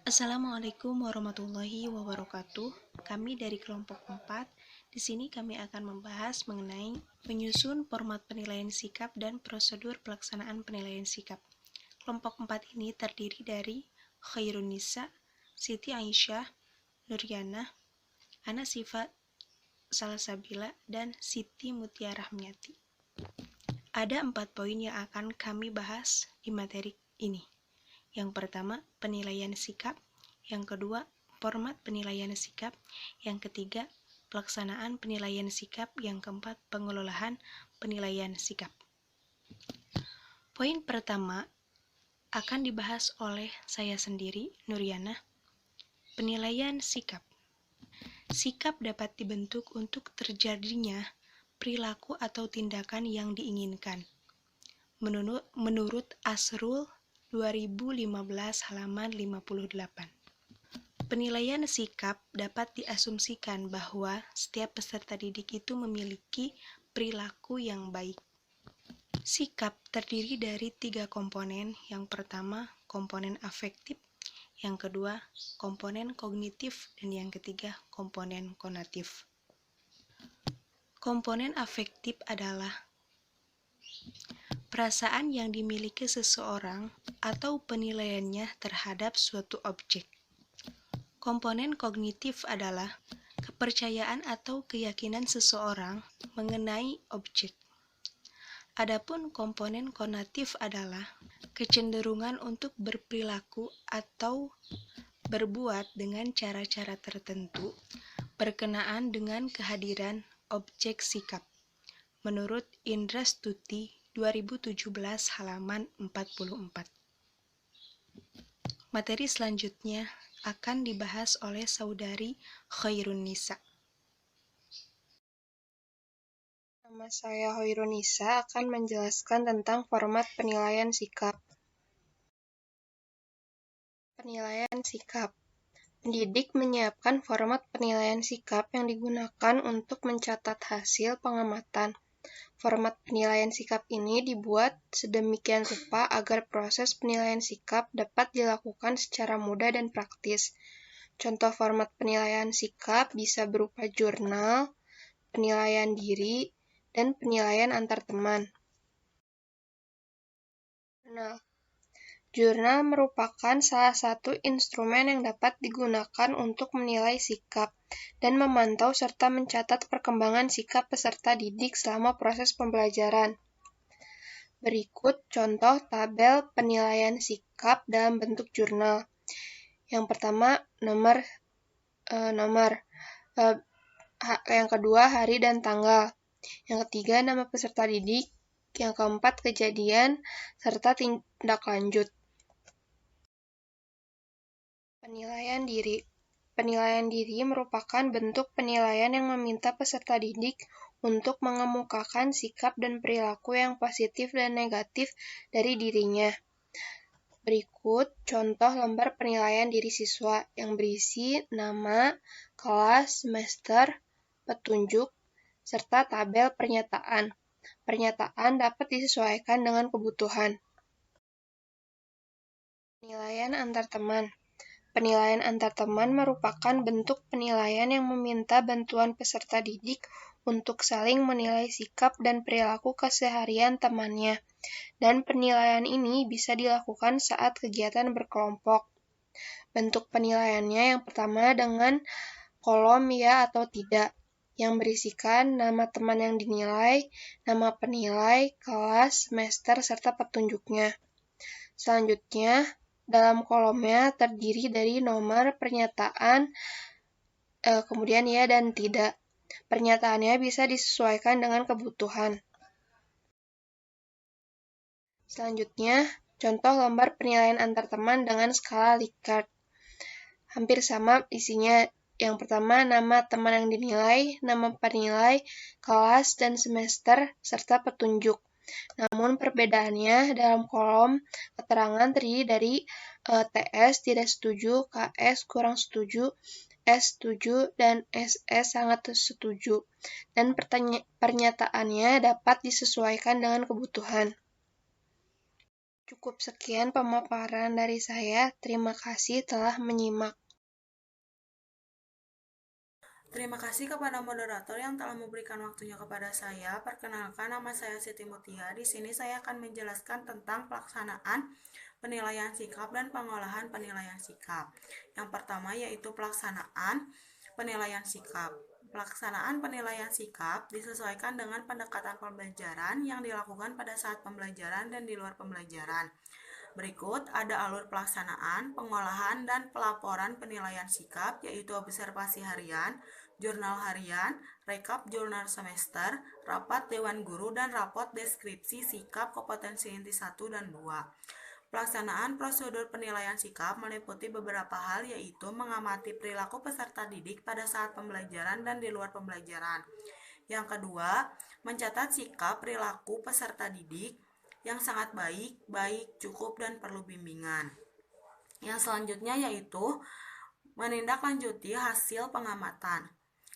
Assalamualaikum warahmatullahi wabarakatuh. Kami dari kelompok 4. Di sini kami akan membahas mengenai menyusun format penilaian sikap dan prosedur pelaksanaan penilaian sikap. Kelompok 4 ini terdiri dari Khairunisa, Siti Aisyah, Nuryana, Ana Sifa Salsabila, dan Siti Mutia Rahmiati. Ada 4 poin yang akan kami bahas di materi ini. Yang pertama, penilaian sikap. Yang kedua, format penilaian sikap. Yang ketiga, pelaksanaan penilaian sikap. Yang keempat, pengelolaan penilaian sikap. Poin pertama akan dibahas oleh saya sendiri, Nuryana. Penilaian sikap. Sikap dapat dibentuk untuk terjadinya perilaku atau tindakan yang diinginkan. Menurut Asrul 2015 halaman 58. Penilaian sikap dapat diasumsikan bahwa setiap peserta didik itu memiliki perilaku yang baik. Sikap terdiri dari 3 komponen. Yang pertama, komponen afektif. Yang kedua, komponen kognitif. Dan yang ketiga, komponen konatif. Komponen afektif adalah perasaan yang dimiliki seseorang atau penilaiannya terhadap suatu objek. Komponen kognitif adalah kepercayaan atau keyakinan seseorang mengenai objek. Adapun komponen konatif adalah kecenderungan untuk berperilaku atau berbuat dengan cara-cara tertentu berkenaan dengan kehadiran objek sikap. Menurut Indra Stuti 2017 halaman 44. Materi selanjutnya akan dibahas oleh saudari Khairunisa. Nama saya Khairunisa akan menjelaskan tentang format penilaian sikap. Penilaian sikap. Pendidik menyiapkan format penilaian sikap yang digunakan untuk mencatat hasil pengamatan. Format penilaian sikap ini dibuat sedemikian rupa agar proses penilaian sikap dapat dilakukan secara mudah dan praktis. Contoh format penilaian sikap bisa berupa jurnal, penilaian diri, dan penilaian antar teman. Jurnal merupakan salah satu instrumen yang dapat digunakan untuk menilai sikap dan memantau serta mencatat perkembangan sikap peserta didik selama proses pembelajaran. Berikut contoh tabel penilaian sikap dalam bentuk jurnal. Yang pertama, nomor. Yang kedua, hari dan tanggal. Yang ketiga, nama peserta didik. Yang keempat, kejadian, serta tindak lanjut. Penilaian diri. Penilaian diri merupakan bentuk penilaian yang meminta peserta didik untuk mengemukakan sikap dan perilaku yang positif dan negatif dari dirinya. Berikut contoh lembar penilaian diri siswa yang berisi nama, kelas, semester, petunjuk, serta tabel pernyataan. Pernyataan dapat disesuaikan dengan kebutuhan. Penilaian antar teman. Penilaian antar teman merupakan bentuk penilaian yang meminta bantuan peserta didik untuk saling menilai sikap dan perilaku keseharian temannya. Dan penilaian ini bisa dilakukan saat kegiatan berkelompok. Bentuk penilaiannya yang pertama dengan kolom ya atau tidak, yang berisikan nama teman yang dinilai, nama penilai, kelas, semester, serta petunjuknya. Selanjutnya, dalam kolomnya terdiri dari nomor pernyataan, kemudian ya dan tidak. Pernyataannya bisa disesuaikan dengan kebutuhan. Selanjutnya, contoh lembar penilaian antar teman dengan skala Likert. Hampir sama isinya. Yang pertama, nama teman yang dinilai, nama penilai, kelas, dan semester, serta petunjuk. Namun perbedaannya dalam kolom keterangan terdiri dari TS tidak setuju, KS kurang setuju, S setuju, dan SS sangat setuju. Dan pernyataannya dapat disesuaikan dengan kebutuhan. Cukup sekian pemaparan dari saya. Terima kasih telah menyimak. Terima kasih kepada moderator yang telah memberikan waktunya kepada saya. Perkenalkan, nama saya Siti Mutia. Di sini saya akan menjelaskan tentang pelaksanaan penilaian sikap dan pengolahan penilaian sikap. Yang pertama yaitu pelaksanaan penilaian sikap. Pelaksanaan penilaian sikap disesuaikan dengan pendekatan pembelajaran yang dilakukan pada saat pembelajaran dan di luar pembelajaran. Berikut ada alur pelaksanaan, pengolahan, dan pelaporan penilaian sikap, yaitu observasi harian, jurnal harian, rekap jurnal semester, rapat dewan guru, dan rapot deskripsi sikap kompetensi inti 1 dan 2. Pelaksanaan prosedur penilaian sikap meliputi beberapa hal, yaitu mengamati perilaku peserta didik pada saat pembelajaran dan di luar pembelajaran. Yang kedua, mencatat sikap perilaku peserta didik yang sangat baik, cukup, dan perlu bimbingan. Yang selanjutnya yaitu menindaklanjuti hasil pengamatan.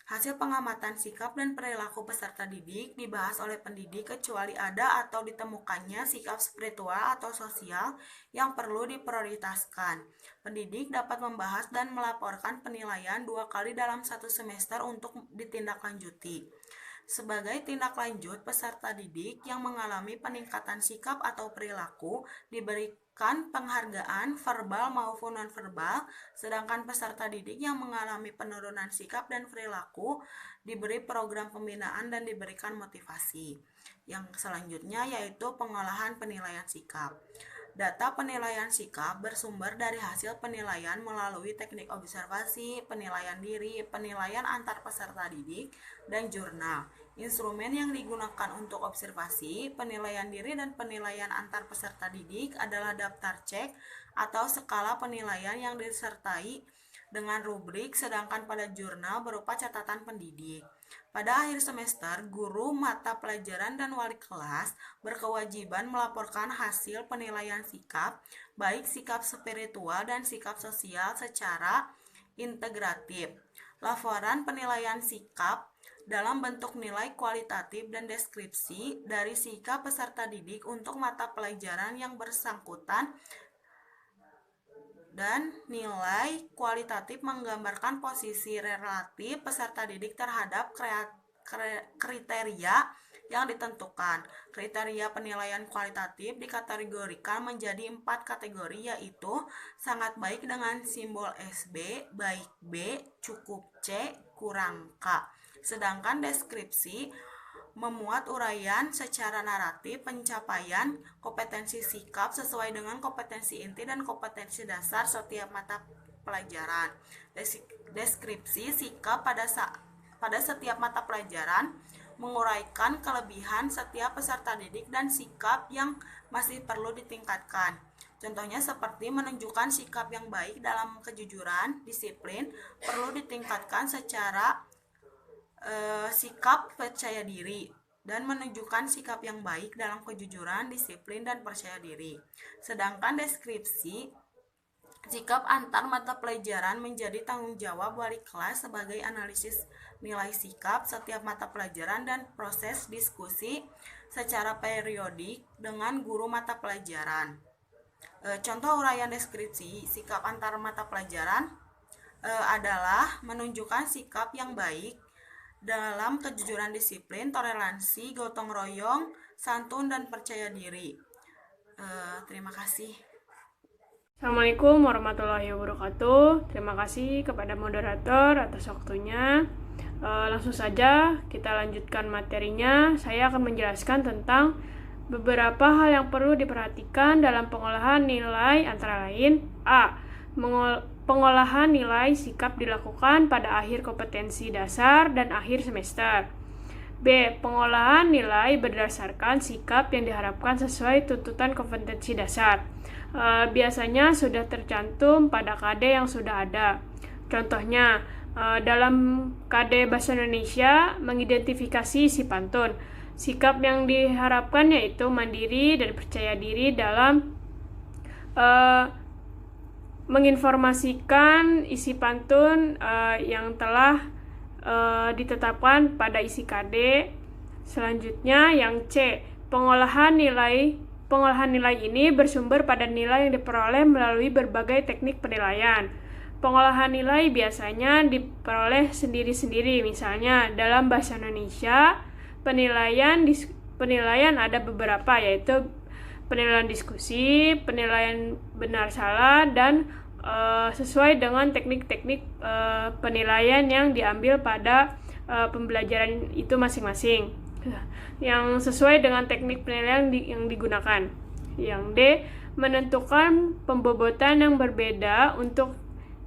Hasil pengamatan sikap dan perilaku peserta didik dibahas oleh pendidik kecuali ada atau ditemukannya sikap spiritual atau sosial yang perlu diprioritaskan. Pendidik dapat membahas dan melaporkan penilaian 2 kali dalam 1 semester untuk ditindaklanjuti. Sebagai tindak lanjut, peserta didik yang mengalami peningkatan sikap atau perilaku diberikan penghargaan verbal maupun non-verbal, sedangkan peserta didik yang mengalami penurunan sikap dan perilaku diberi program pembinaan dan diberikan motivasi. Yang selanjutnya yaitu pengolahan penilaian sikap. Data penilaian sikap bersumber dari hasil penilaian melalui teknik observasi, penilaian diri, penilaian antar peserta didik, dan jurnal. Instrumen yang digunakan untuk observasi, penilaian diri, dan penilaian antar peserta didik adalah daftar cek atau skala penilaian yang disertai dengan rubrik, sedangkan pada jurnal berupa catatan pendidik. Pada akhir semester, guru mata pelajaran dan wali kelas berkewajiban melaporkan hasil penilaian sikap, baik sikap spiritual dan sikap sosial secara integratif. Laporan penilaian sikap dalam bentuk nilai kualitatif dan deskripsi dari sikap peserta didik untuk mata pelajaran yang bersangkutan dan nilai kualitatif menggambarkan posisi relatif peserta didik terhadap kriteria yang ditentukan. Kriteria penilaian kualitatif dikategorikan menjadi 4 kategori, yaitu sangat baik dengan simbol SB, baik B, cukup C, kurang K. Sedangkan deskripsi memuat uraian secara naratif pencapaian kompetensi sikap sesuai dengan kompetensi inti dan kompetensi dasar setiap mata pelajaran. Deskripsi sikap pada setiap mata pelajaran menguraikan kelebihan setiap peserta didik dan sikap yang masih perlu ditingkatkan. Contohnya seperti menunjukkan sikap yang baik dalam kejujuran, disiplin, perlu ditingkatkan secara sikap percaya diri, dan menunjukkan sikap yang baik dalam kejujuran, disiplin, dan percaya diri. Sedangkan deskripsi sikap antar mata pelajaran menjadi tanggung jawab wali kelas sebagai analisis nilai sikap setiap mata pelajaran dan proses diskusi secara periodik dengan guru mata pelajaran. Contoh uraian deskripsi sikap antar mata pelajaran adalah menunjukkan sikap yang baik dalam kejujuran, disiplin, toleransi, gotong royong, santun, dan percaya diri. Terima kasih. Assalamualaikum warahmatullahi wabarakatuh. Terima kasih kepada moderator atas waktunya. Langsung saja kita lanjutkan materinya. Saya akan menjelaskan tentang beberapa hal yang perlu diperhatikan dalam pengolahan nilai, antara lain A. Pengolahan nilai sikap dilakukan pada akhir kompetensi dasar dan akhir semester. B. Pengolahan nilai berdasarkan sikap yang diharapkan sesuai tuntutan kompetensi dasar. Biasanya sudah tercantum pada KD yang sudah ada. Contohnya, dalam KD Bahasa Indonesia mengidentifikasi isi pantun. Sikap yang diharapkan yaitu mandiri dan percaya diri dalam menginformasikan isi pantun yang telah ditetapkan pada isi KD. Selanjutnya yang C, pengolahan nilai Pengolahan nilai ini bersumber pada nilai yang diperoleh melalui berbagai teknik penilaian. Pengolahan nilai biasanya diperoleh sendiri-sendiri. Misalnya, dalam bahasa Indonesia, penilaian ada beberapa, yaitu penilaian diskusi, penilaian benar salah, dan sesuai dengan teknik-teknik penilaian yang diambil pada pembelajaran itu masing-masing. Yang sesuai dengan teknik penilaian yang digunakan. Yang D, menentukan pembobotan yang berbeda untuk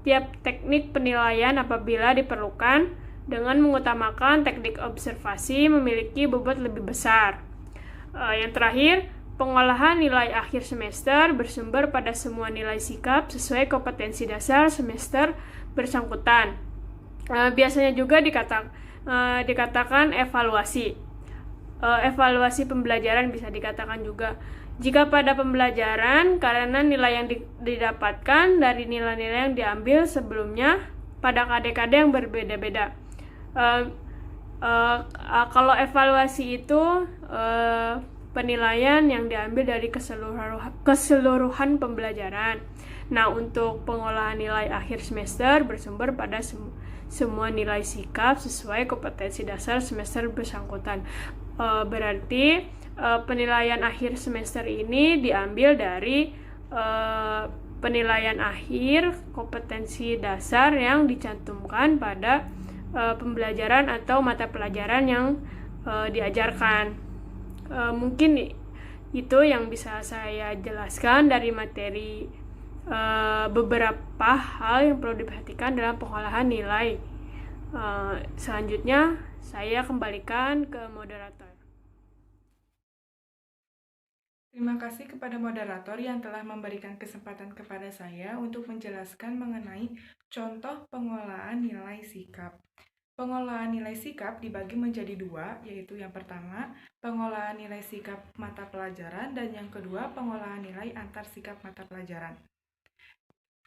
tiap teknik penilaian apabila diperlukan, dengan mengutamakan teknik observasi memiliki bobot lebih besar. Yang terakhir, pengolahan nilai akhir semester bersumber pada semua nilai sikap sesuai kompetensi dasar semester bersangkutan. Biasanya juga dikatakan evaluasi. Evaluasi pembelajaran bisa dikatakan juga. Jika pada pembelajaran, karena nilai yang didapatkan dari nilai-nilai yang diambil sebelumnya pada KD-KD yang berbeda-beda. Kalau evaluasi itu penilaian yang diambil dari keseluruhan pembelajaran. Nah, untuk pengolahan nilai akhir semester bersumber pada semua nilai sikap sesuai kompetensi dasar semester bersangkutan. Berarti penilaian akhir semester ini diambil dari penilaian akhir kompetensi dasar yang dicantumkan pada pembelajaran atau mata pelajaran yang diajarkan. Mungkin itu yang bisa saya jelaskan dari materi beberapa hal yang perlu diperhatikan dalam pengolahan nilai. Selanjutnya saya kembalikan ke moderator. Terima kasih kepada moderator yang telah memberikan kesempatan kepada saya untuk menjelaskan mengenai contoh pengolahan nilai sikap. Pengolahan nilai sikap dibagi menjadi dua, yaitu yang pertama, pengolahan nilai sikap mata pelajaran, dan yang kedua, pengolahan nilai antar sikap mata pelajaran.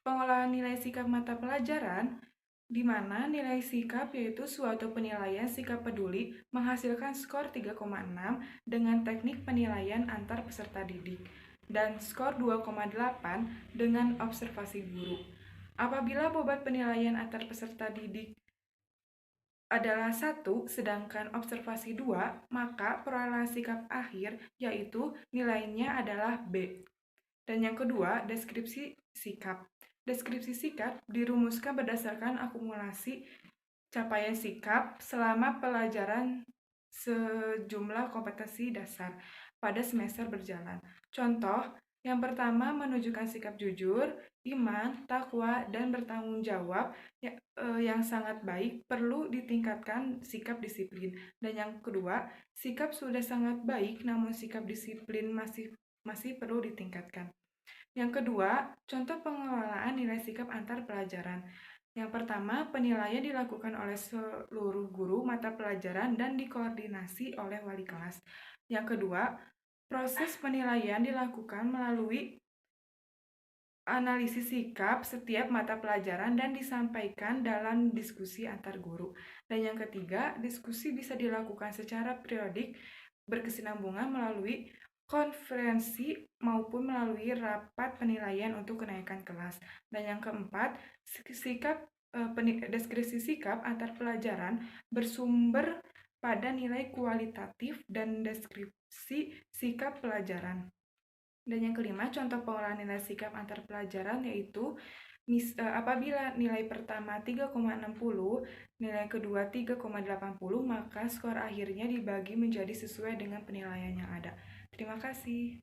Pengolahan nilai sikap mata pelajaran, di mana nilai sikap yaitu suatu penilaian sikap peduli menghasilkan skor 3,6 dengan teknik penilaian antar peserta didik, dan skor 2,8 dengan observasi guru. Apabila bobot penilaian antar peserta didik adalah 1, sedangkan observasi 2, maka perolehan sikap akhir yaitu nilainya adalah B. Dan yang kedua, deskripsi sikap. Deskripsi sikap dirumuskan berdasarkan akumulasi capaian sikap selama pelajaran sejumlah kompetensi dasar pada semester berjalan. Contoh, yang pertama menunjukkan sikap jujur, iman, takwa, dan bertanggung jawab yang sangat baik perlu ditingkatkan sikap disiplin. Dan yang kedua, sikap sudah sangat baik namun sikap disiplin masih perlu ditingkatkan. Yang kedua, contoh pengelolaan nilai sikap antar pelajaran. Yang pertama, penilaian dilakukan oleh seluruh guru mata pelajaran dan dikoordinasi oleh wali kelas. Yang kedua, proses penilaian dilakukan melalui analisis sikap setiap mata pelajaran dan disampaikan dalam diskusi antar guru. Dan yang ketiga, diskusi bisa dilakukan secara periodik berkesinambungan melalui konferensi maupun melalui rapat penilaian untuk kenaikan kelas. Dan yang keempat, deskripsi sikap antar pelajaran bersumber pada nilai kualitatif dan deskripsi sikap pelajaran. Dan yang kelima, contoh pengolahan nilai sikap antar pelajaran yaitu apabila nilai pertama 3,60, nilai kedua 3,80, maka skor akhirnya dibagi menjadi sesuai dengan penilaian yang ada. Terima kasih.